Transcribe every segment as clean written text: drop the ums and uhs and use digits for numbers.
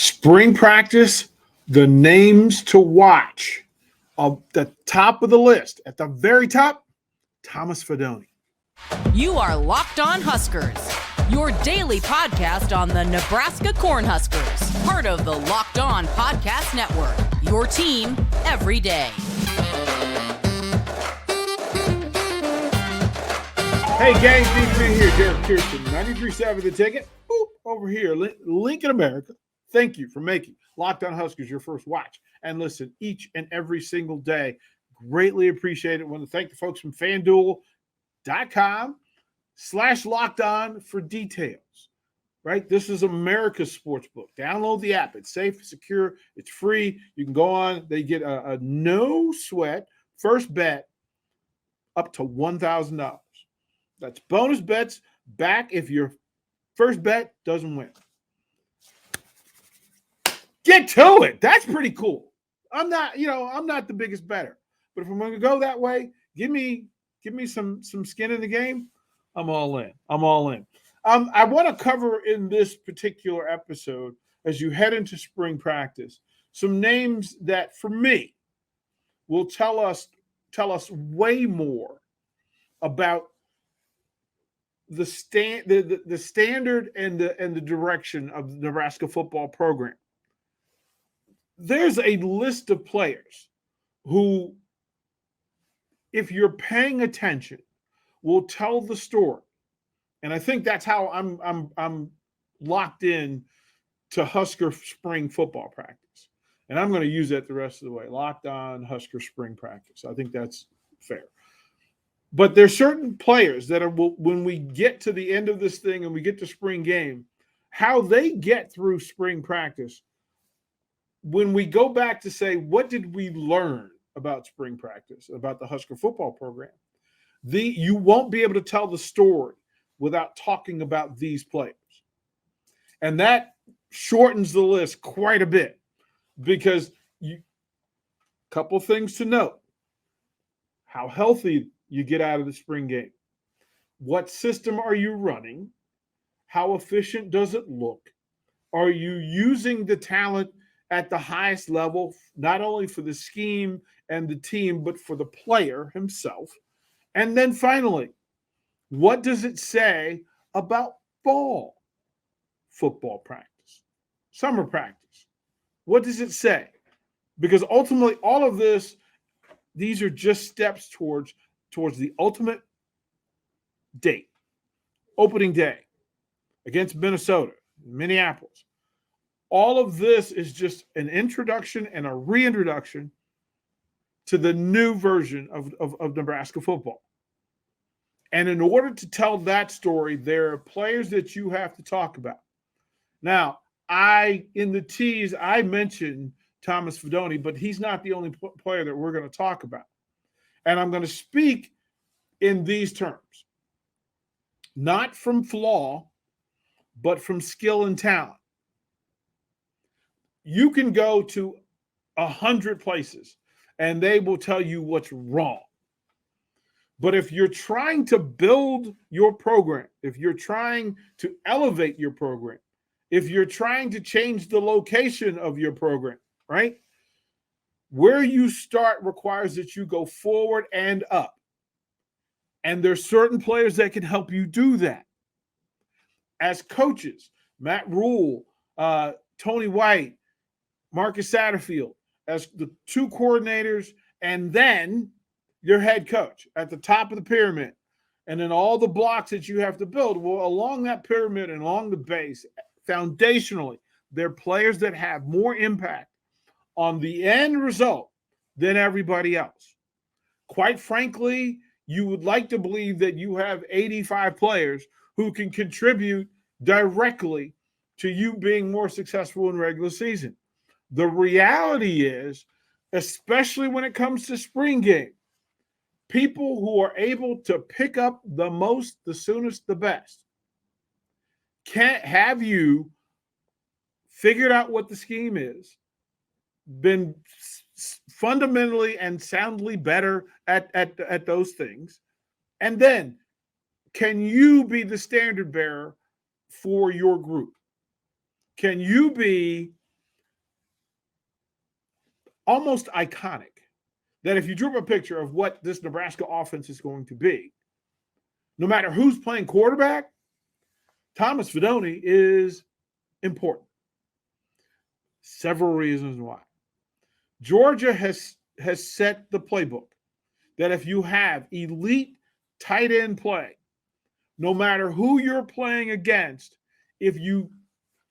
Spring practice, the names to watch. The top of the list, at the very top, Thomas Fidone. You are Locked On Huskers, your daily podcast on the Nebraska Cornhuskers, part of the Locked On Podcast Network, your team every day. Hey, gang, DP here, Derrick Pearson, 93.7 The Ticket. Boop, over here, Lincoln, America. Thank you for making Locked On Huskers your first watch and listen each and every single day. Greatly appreciate it. I want to thank the folks from FanDuel.com/LockedOn for details, right? This is America's sportsbook. Download the app. It's safe, secure, it's free. You can go on. They get a no sweat first bet up to $1,000. That's bonus bets back if your first bet doesn't win. Get to it. That's pretty cool. I'm not the biggest bettor, but if I'm going to go that way, give me some skin in the game. I'm all in. I want to cover in this particular episode, as you head into spring practice, some names that for me will tell us way more about the standard and the direction of the Nebraska football program. There's a list of players who, if you're paying attention, will tell the story. And I think that's how I'm locked in to Husker spring football practice. And I'm going to use that the rest of the way. Locked on Husker spring practice. I think that's fair. But there's certain players that are, when we get to the end of this thing and we get to spring game, how they get through spring practice. When we go back to say, what did we learn about spring practice, about the Husker football program? You won't be able to tell the story without talking about these players. And that shortens the list quite a bit because couple things to note. How healthy you get out of the spring game. What system are you running? How efficient does it look? Are you using the talent at the highest level, not only for the scheme and the team, but for the player himself? And then finally, what does it say about fall football practice, summer practice? What does it say? Because ultimately, all of these are just steps towards the ultimate date, opening day against Minnesota, Minneapolis. All of this is just an introduction and a reintroduction to the new version of Nebraska football. And in order to tell that story, there are players that you have to talk about. Now, in the tease, I mentioned Thomas Fidone, but he's not the only player that we're going to talk about. And I'm going to speak in these terms, not from flaw, but from skill and talent. You can go to 100 places and they will tell you what's wrong. But if you're trying to build your program, if you're trying to elevate your program, if you're trying to change the location of your program, right? Where you start requires that you go forward and up. And there's certain players that can help you do that. As coaches, Matt Rhule, Tony White, Marcus Satterfield, as the two coordinators, and then your head coach at the top of the pyramid, and then all the blocks that you have to build. Well, along that pyramid and along the base, foundationally, there are players that have more impact on the end result than everybody else. Quite frankly, you would like to believe that you have 85 players who can contribute directly to you being more successful in regular season. The reality is, especially when it comes to spring game, people who are able to pick up the most, the soonest, the best, can't have you figured out what the scheme is, been fundamentally and soundly better at those things, and then can you be the standard bearer for your group? Can you be almost iconic that if you drew up a picture of what this Nebraska offense is going to be, no matter who's playing quarterback, Thomas Fidone is important. Several reasons why. Georgia has set the playbook that if you have elite tight end play, no matter who you're playing against, if you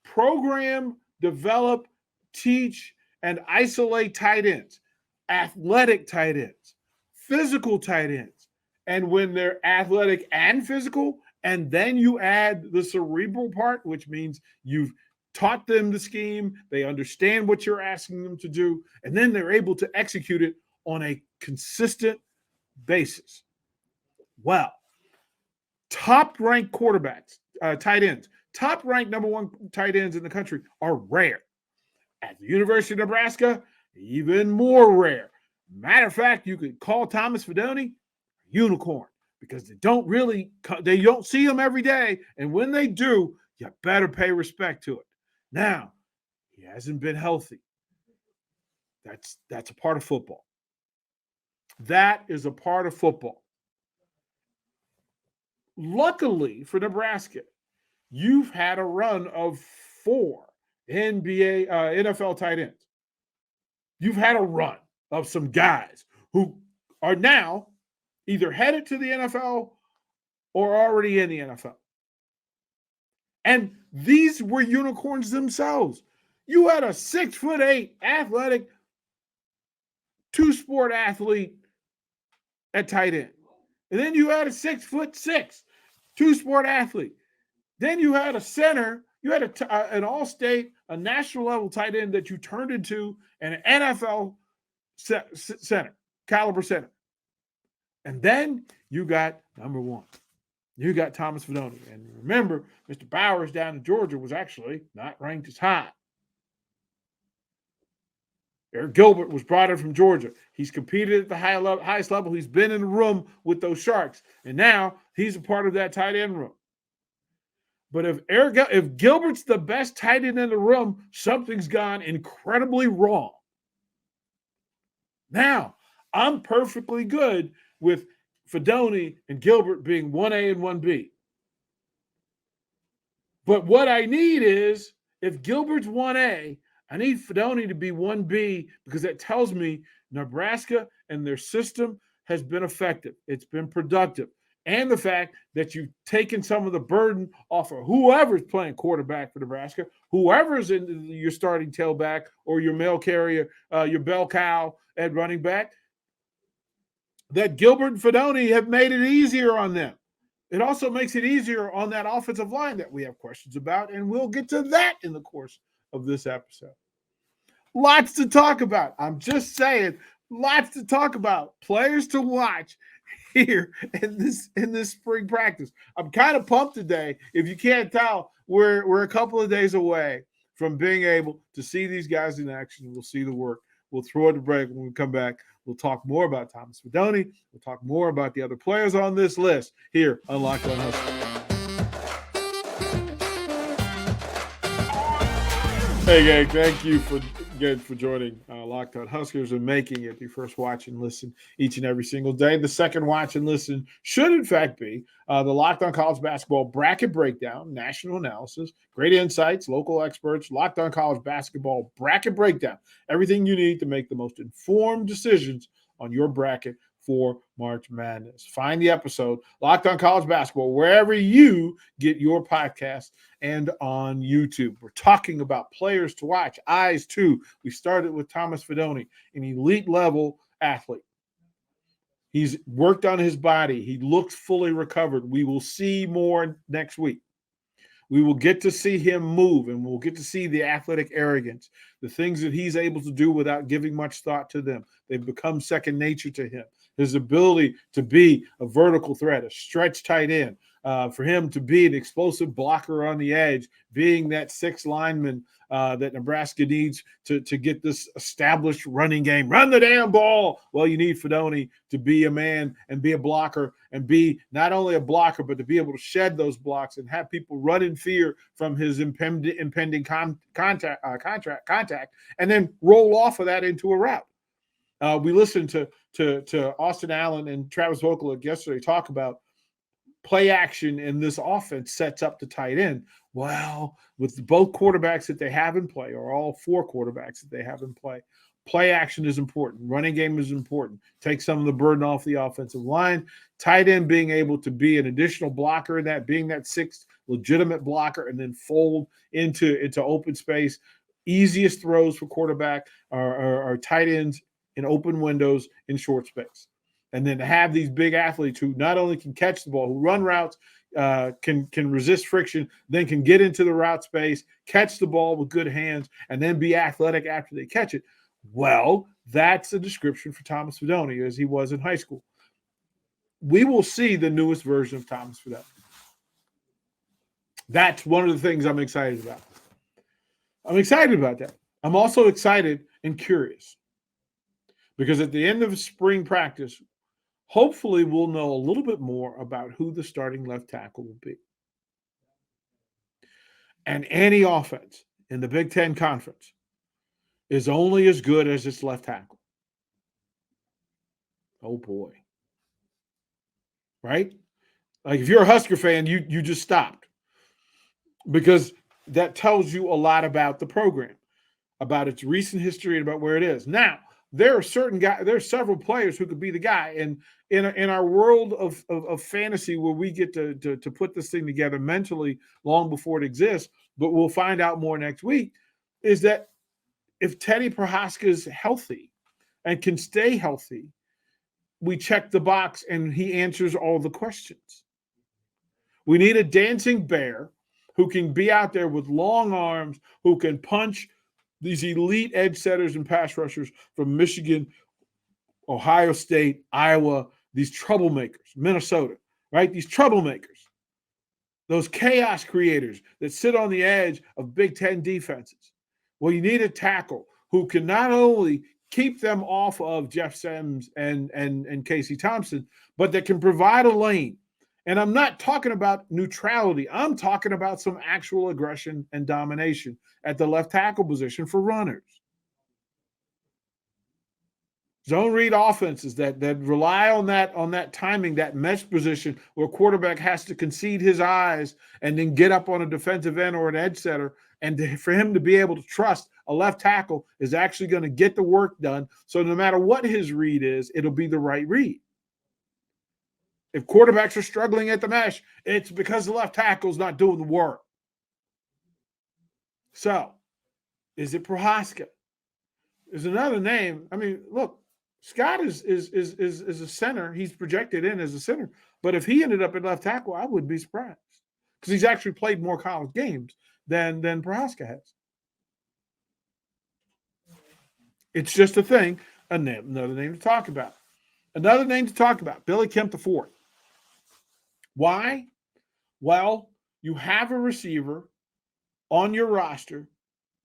program, develop, teach, and isolate tight ends, athletic tight ends, physical tight ends, and when they're athletic and physical, and then you add the cerebral part, which means you've taught them the scheme, they understand what you're asking them to do, and then they're able to execute it on a consistent basis. Well, top-ranked quarterbacks, tight ends, top-ranked number one tight ends in the country are rare. At the University of Nebraska, even more rare. Matter of fact, you could call Thomas Fidone unicorn because they don't see him every day, and when they do, you better pay respect to it. Now, he hasn't been healthy. That's a part of football. That is a part of football. Luckily for Nebraska, you've had a run of 4 NFL tight ends. You've had a run of some guys who are now either headed to the NFL or already in the NFL. And these were unicorns themselves. You had a 6'8" athletic, 2-sport athlete at tight end. And then you had a 6'6", 2-sport athlete. Then you had a center. You had an all-state, a national level tight end that you turned into an NFL center, caliber center. And then you got number one. You got Thomas Fidone. And remember, Mr. Bowers down in Georgia was actually not ranked as high. Eric Gilbert was brought in from Georgia. He's competed at the highest level. He's been in the room with those Sharks. And now he's a part of that tight end room. But if Gilbert's the best tight end in the room, something's gone incredibly wrong. Now, I'm perfectly good with Fidone and Gilbert being 1A and 1B. But what I need is, if Gilbert's 1A, I need Fidone to be 1B because that tells me Nebraska and their system has been effective. It's been productive. And the fact that you've taken some of the burden off of whoever's playing quarterback for Nebraska, whoever's in your starting tailback or your mail carrier, your bell cow at running back, that Gilbert and Fidone have made it easier on them. It also makes it easier on that offensive line that we have questions about, and we'll get to that in the course of this episode. Lots to talk about. I'm just saying, lots to talk about. Players to watch here in this spring practice. I'm kind of pumped today. If you can't tell, we're a couple of days away from being able to see these guys in action. We'll see the work. We'll throw it to break. When we come back, we'll talk more about Thomas Fidone. We'll talk more about the other players on this list here on Locked On Huskers. Hey, gang, thank you for joining Locked On Huskers and making it the first watch and listen each and every single day. The second watch and listen should, in fact, be the Locked On College Basketball Bracket Breakdown, national analysis, great insights, local experts, Locked On College Basketball Bracket Breakdown, everything you need to make the most informed decisions on your bracket for March Madness. Find the episode, Locked On College Basketball, wherever you get your podcast and on YouTube. We're talking about players to watch, eyes too. We started with Thomas Fidone, an elite level athlete. He's worked on his body. He looks fully recovered. We will see more next week. We will get to see him move, and we'll get to see the athletic arrogance, the things that he's able to do without giving much thought to them. They've become second nature to him. His ability to be a vertical threat, a stretch tight end, for him to be an explosive blocker on the edge, being that sixth lineman that Nebraska needs to get this established running game. Run the damn ball. Well, you need Fidone to be a man and be a blocker and be not only a blocker, but to be able to shed those blocks and have people run in fear from his impending contact and then roll off of that into a route. We listened to Austin Allen and Travis Vokalek yesterday talk about play action in this offense sets up the tight end. Well, with both quarterbacks that they have in play, or all four quarterbacks that they have in play action is important. Running game is important. Take some of the burden off the offensive line. Tight end being able to be an additional blocker in that, being that sixth legitimate blocker, and then fold into open space. Easiest throws for quarterback are tight ends in open windows in short space. And then to have these big athletes who not only can catch the ball, who run routes, can resist friction, then can get into the route space, catch the ball with good hands, and then be athletic after they catch it. Well, that's a description for Thomas Fidone as he was in high school. We will see the newest version of Thomas Fidone. That's one of the things I'm excited about. I'm excited about that. I'm also excited and curious because at the end of spring practice, hopefully we'll know a little bit more about who the starting left tackle will be. And any offense in the Big Ten Conference is only as good as its left tackle. Oh, boy. Right? Like if you're a Husker fan, you just stopped. Because that tells you a lot about the program, about its recent history and about where it is. Now, there are several players who could be the guy. And in our world of fantasy where we get to put this thing together mentally long before it exists, but we'll find out more next week, is that if Teddy Prohaska is healthy and can stay healthy, we check the box and he answers all the questions. We need a dancing bear who can be out there with long arms, who can punch these elite edge setters and pass rushers from Michigan, Ohio State, Iowa, these troublemakers, Minnesota, right? These troublemakers, those chaos creators that sit on the edge of Big Ten defenses. Well, you need a tackle who can not only keep them off of Jeff Sims and Casey Thompson, but that can provide a lane. And I'm not talking about neutrality. I'm talking about some actual aggression and domination at the left tackle position for runners. Zone read offenses that rely on that timing, that mesh position where quarterback has to concede his eyes and then get up on a defensive end or an edge setter, and for him to be able to trust a left tackle is actually going to get the work done. So no matter what his read is, it'll be the right read. If quarterbacks are struggling at the mesh, it's because the left tackle's not doing the work. So, is it Prohaska? There's another name. I mean, look, Scott is a center. He's projected in as a center. But if he ended up at left tackle, I wouldn't be surprised because he's actually played more college games than Prohaska has. It's just a thing. Another name to talk about. Another name to talk about, Billy Kemp IV. Why? Well, you have a receiver on your roster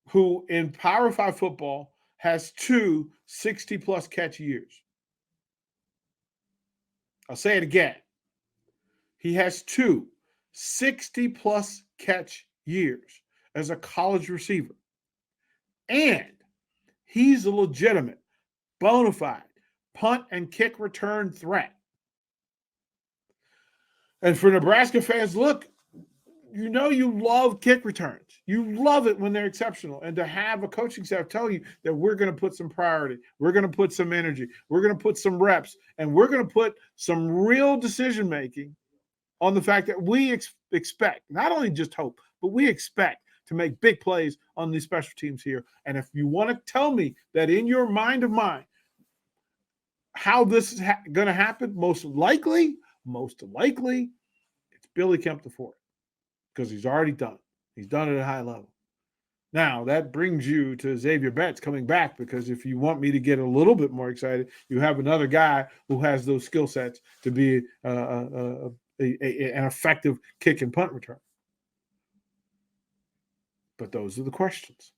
who in Power 5 football has 2 60-plus catch years. I'll say it again. He has 2 60-plus catch years as a college receiver. And he's a legitimate, bona fide punt and kick return threat. And for Nebraska fans, look, you know you love kick returns. You love it when they're exceptional. And to have a coaching staff tell you that we're going to put some priority, we're going to put some energy, we're going to put some reps, and we're going to put some real decision-making on the fact that we expect, not only just hope, but we expect to make big plays on these special teams here. And if you want to tell me that in your mind of mine, how this is going to happen, most likely, it's Billy Kemp IV because he's already done it. He's done it at a high level. Now, that brings you to Xavier Betts coming back because if you want me to get a little bit more excited, you have another guy who has those skill sets to be an effective kick and punt return. But those are the questions.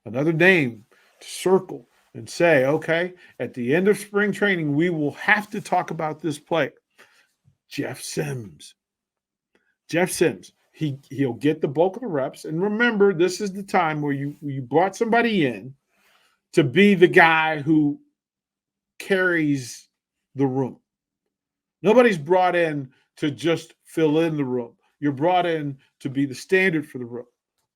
Another name to circle and say, okay, at the end of spring training, we will have to talk about this player, Jeff Sims. Jeff Sims, he'll get the bulk of the reps. And remember, this is the time where you brought somebody in to be the guy who carries the room. Nobody's brought in to just fill in the room. You're brought in to be the standard for the room.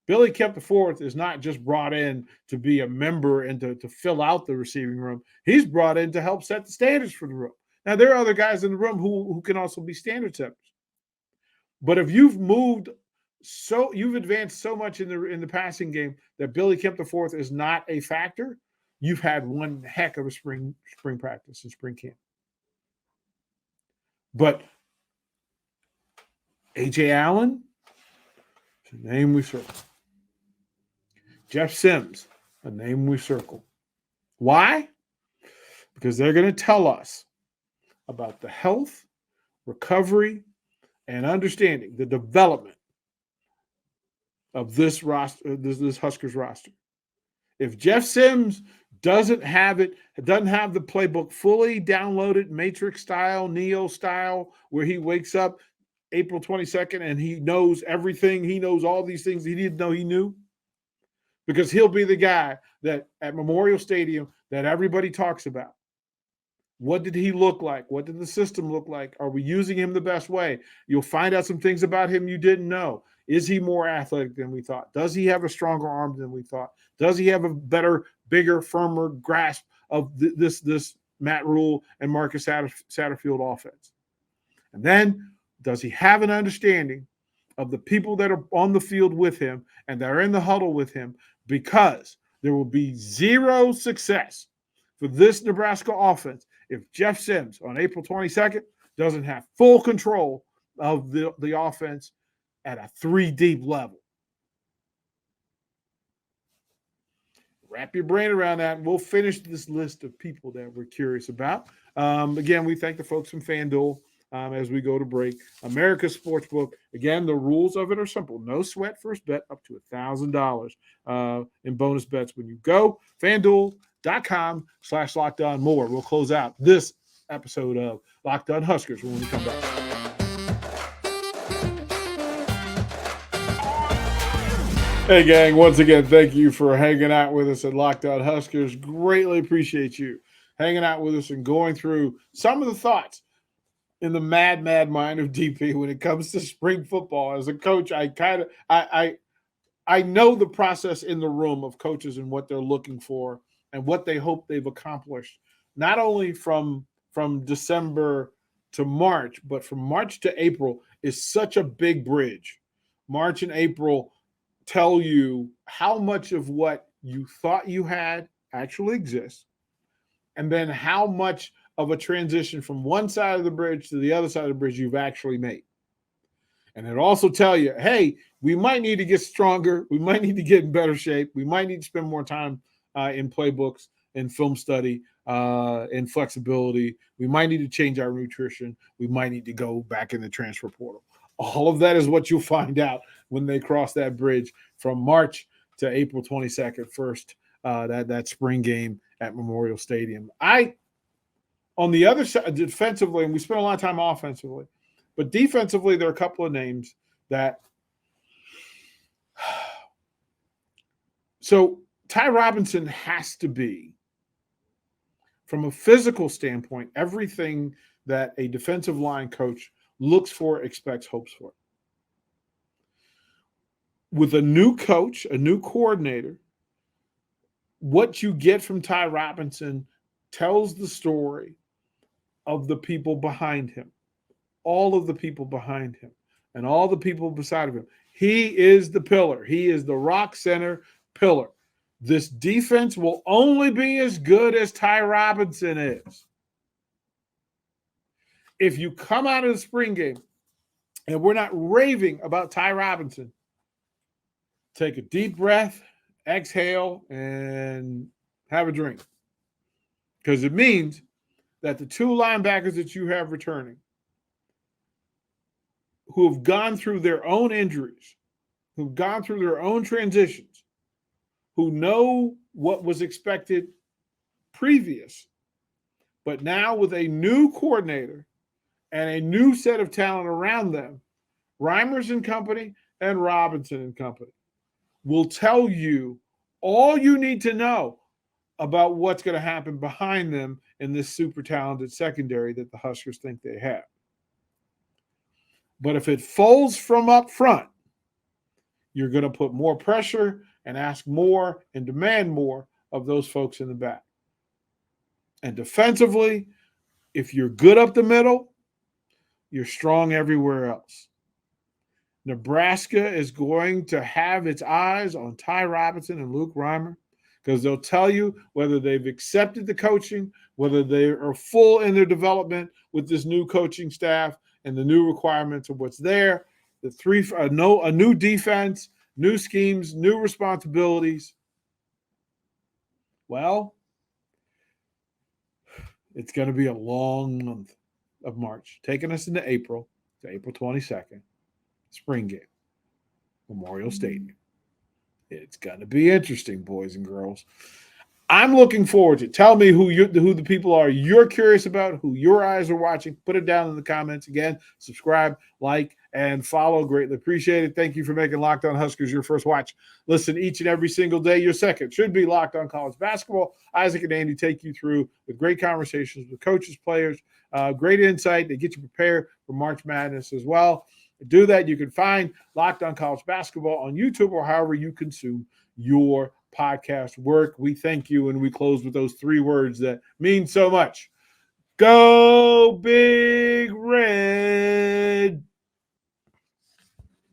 Billy Kemp IV is not just brought in to be a member and to fill out the receiving room. He's brought in to help set the standards for the room. Now, there are other guys in the room who can also be standard setters. But if you've you've advanced so much in the passing game that Billy Kemp IV is not a factor, you've had one heck of a spring practice and spring camp. But A.J. Allen, it's a name we circle. Jeff Sims, a name we circle. Why? Because they're going to tell us about the health, recovery, and understanding, the development of this roster, this Huskers roster. If Jeff Sims doesn't have the playbook fully downloaded, Matrix style, Neo style, where he wakes up April 22nd and he knows everything, he knows all these things he didn't know he knew, because he'll be the guy that at Memorial Stadium that everybody talks about. What did he look like? What did the system look like? Are we using him the best way? You'll find out some things about him you didn't know. Is he more athletic than we thought? Does he have a stronger arm than we thought? Does he have a better, bigger, firmer grasp of this Matt Rhule and Marcus Satterfield offense? And then, does he have an understanding of the people that are on the field with him and that are in the huddle with him? Because there will be zero success for this Nebraska offense if Jeff Sims on April 22nd doesn't have full control of the offense at a 3-deep level. Wrap your brain around that, and we'll finish this list of people that we're curious about. Again, we thank the folks from FanDuel as we go to break. America's Sportsbook. Again, the rules of it are simple. No sweat first bet up to $1,000 in bonus bets when you go. FanDuel.com/LockedOnMore. We'll close out this episode of Locked On Huskers when we come back. Hey, gang, once again, thank you for hanging out with us at Locked On Huskers. Greatly appreciate you hanging out with us and going through some of the thoughts in the mad mind of DP when it comes to spring football. As a coach, I know the process in the room of coaches and what they're looking for and what they hope they've accomplished, not only from December to March, but from March to April is such a big bridge. March and April tell you how much of what you thought you had actually exists, and then how much of a transition from one side of the bridge to the other side of the bridge you've actually made. And it also tell you, hey, we might need to get stronger. We might need to get in better shape. We might need to spend more time in playbooks, in film study, in flexibility. We might need to change our nutrition. We might need to go back in the transfer portal. All of that is what you'll find out when they cross that bridge from March to April 22nd, first, that spring game at Memorial Stadium. On the other side, defensively, and we spent a lot of time offensively, but defensively, there are a couple of names that – so Ty Robinson has to be, from a physical standpoint, everything that a defensive line coach looks for, expects, hopes for. With a new coach, a new coordinator, what you get from Ty Robinson tells the story of the people behind him, all of the people behind him, and all the people beside of him. He is the pillar. He is the rock center pillar. This defense will only be as good as Ty Robinson is. If you come out of the spring game and we're not raving about Ty Robinson, take a deep breath, exhale, and have a drink. Because it means that the two linebackers that you have returning, who have gone through their own injuries, who've gone through their own transitions, who know what was expected previous, but now with a new coordinator and a new set of talent around them, Reimers and company and Robinson and company will tell you all you need to know about what's going to happen behind them in this super talented secondary that the Huskers think they have. But if it folds from up front, you're going to put more pressure and ask more and demand more of those folks in the back. And defensively, if you're good up the middle, you're strong everywhere else. Nebraska is going to have its eyes on Ty Robinson and Luke Reimer because they'll tell you whether they've accepted the coaching, whether they are full in their development with this new coaching staff and the new requirements of what's there. A new defense, new schemes, new responsibilities. Well, it's going to be a long month of March, taking us into April, to April 22nd, spring game, Memorial Stadium. It's going to be interesting, boys and girls. I'm looking forward to it. Tell me who the people are you're curious about, who your eyes are watching. Put it down in the comments. Again, subscribe, like, and follow. Greatly appreciate it. Thank you for making Locked On Huskers your first watch. Listen each and every single day. Your second should be Locked On College Basketball. Isaac and Andy take you through with great conversations with coaches, players, great insight. They get you prepared for March Madness as well. To do that, you can find Locked On College Basketball on YouTube or however you consume your podcast work. We thank you, and we close with those three words that mean so much. Go Big Red.